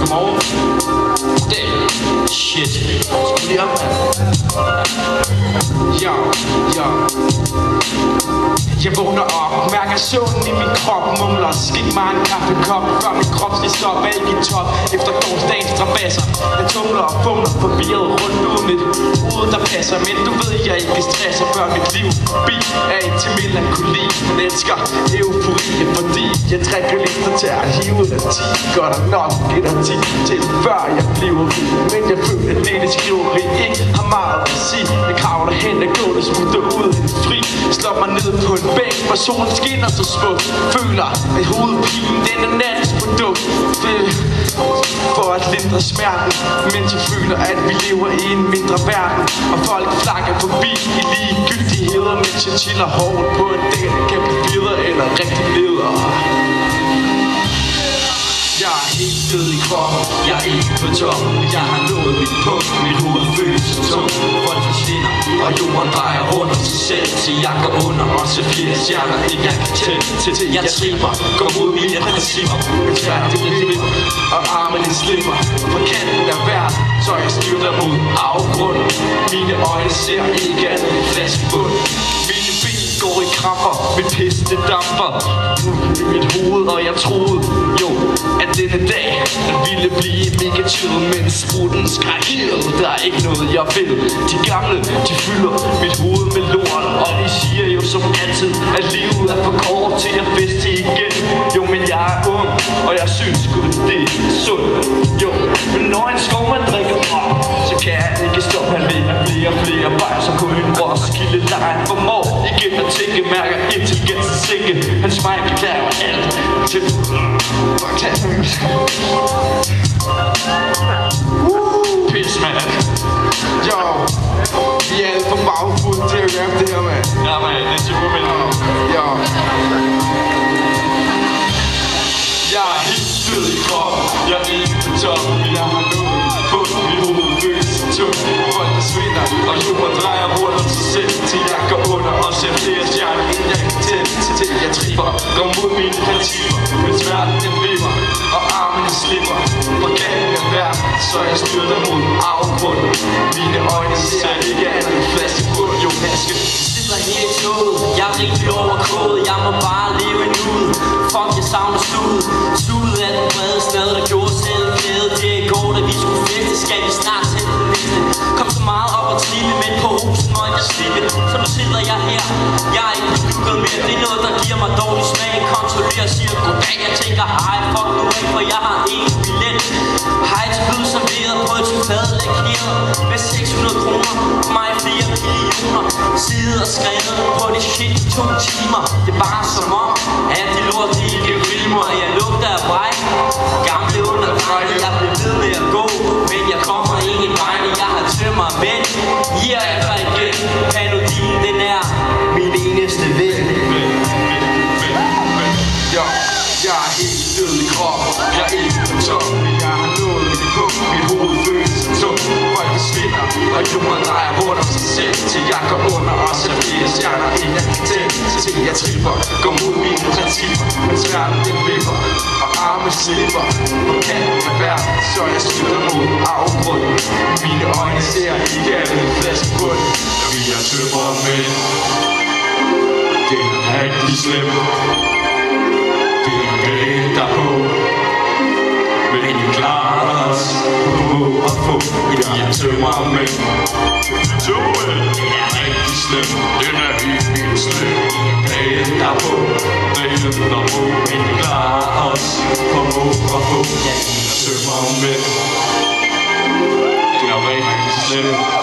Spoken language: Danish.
Godmorgen. Det shit. Skal lige op, mand. Ja. Jeg vågner op, mærker søvnen i min krop, mumler, skik mig en kaffekop, før min krop skal stoppe af i top, efter gårdsdagens strabasser. Jeg tumler og fumler forvirret rundt uden mit hoved, der passer, men du ved, jeg ikke stresser, før mit liv bil af til melankoli. Man elsker eufori, fordi jeg trækker lister til at hive ud af 10. Godt og nok et af 10 til før jeg bliver rig, men jeg føler, at det skriveri ikke har meget at sige. Jeg kravler hen og går og smutter ud i fri, slår mig ned på en bænk, hvor solen skinner så smukt. Føler at hovedpinen, den er nattens produkt, for at lindre smerten, mens jeg føler, at vi lever i en mindre verden, og folk flakker forbi i ligegyldigheder, mens jeg chiller hårdt på en dag, der kan blive videre eller rigtig leder. Jeg er helt død i kroppen, jeg er ikke på top. Jeg har nået mit punkt, mit hoved føles så tungt. Folk forsvinder, og jorden drejer rundt om sig selv, til jeg går under, og så 80 stjerner, ikke jeg kan tælle. Til jeg triber, går mod mine principper. Mit sværd, det bliver og armene slipper fra kanten af verden, så jeg styrter mod afgrunden. Mine øjne ser ikke andet end flaskebund. Mine ben går i kramper, mit pis det damper i mit hoved, og jeg troede jo, at denne dag den ville blive mega chill, men spruten skræk helt. Der er ikke noget jeg vil. De gamle, de fylder mit hoved med lort, og de siger jo som altid, at livet er for kort til at feste igen. Jo, men jeg er ung, og jeg synes sgu det er sundt. Jo, men når en skov man drikker op, så kan jeg ikke stoppe at leve flere vejer, så kunne en Roskilde Line formår igen at tænke, mærker intelligensen sænke. Hans smile klæder alt til pis, mand. Jo, vi er alle for bagfulde til at gøre det her, mand. Ja, mand, det er super, mand. Jo. Jeg er helt død i kroppen, jeg er ikke på toppen. Jeg har nået på mit hoved føles så tungt. Folk der svinder, og jorden drejer rundt om sig selv, til jeg går under og ser flere stjerner, end jeg kan tælle. Til jeg triber, går mod mine principper, men smerten den vipper, og armene slipper fra kanten af verden, så jeg styrter mod afgrunden. Mine øjne ser ikke andet end flaskebund, jo maske. Sidder her i toget, jeg er rigtig overkodet, jeg må bare leve i nuet. Fuck, jeg savner studet, studet af den brede stad, der gjorde selv glæde. Det er i går, da vi skulle feste, skal vi snart til den næste. Kom så meget op og trille, men på husen og jeg slippe. Så nu sidder jeg her, jeg er ikke besluttet mere. Det er noget, der giver mig dårlig smag. Kontrollerer, siger goddag, jeg tænker hej. Fuck nu ikke, for jeg har en billet. Hej til byd serveret på et chokolade lakeret med 600 kroner, mig 4 millioner. Sidde og skrevet på de shit 2 timer. Det er bare som om, at det lort det ikke rimer. Jeg lugter af bræk, gamle underdrejne. Jeg bliver ved med at gå, men jeg kommer ingen vegne. Jeg har tømmer, men her er der igen. Panodien, den er min eneste ven. Jeg er helt død i kroppen, jeg er ikke på toppen. Jeg har nået mit punkt, mit hoved føles så tungt. Folk forsvinder, og jorden drejer rundt om sig selv, til jeg går under og ser flere stjerner, end jeg kan tælle. Til jeg tripper, går mod mine principper, men smerten den vipper, og arme slipper på kanten af verden, så jeg styrter mod afgrunden. Mine øjne ser ikke andet end flaskebund. Vi er tømmermænd, det er rigtig slemt. Det er galt derpå, men vi klarer os på må og få. Vi er tømmermænd, det er rigtig slemt. Den er helt vildt slemt. Galt derpå, men vi klarer os på må og få. Vi er tømmermænd, det er rigtig slemt.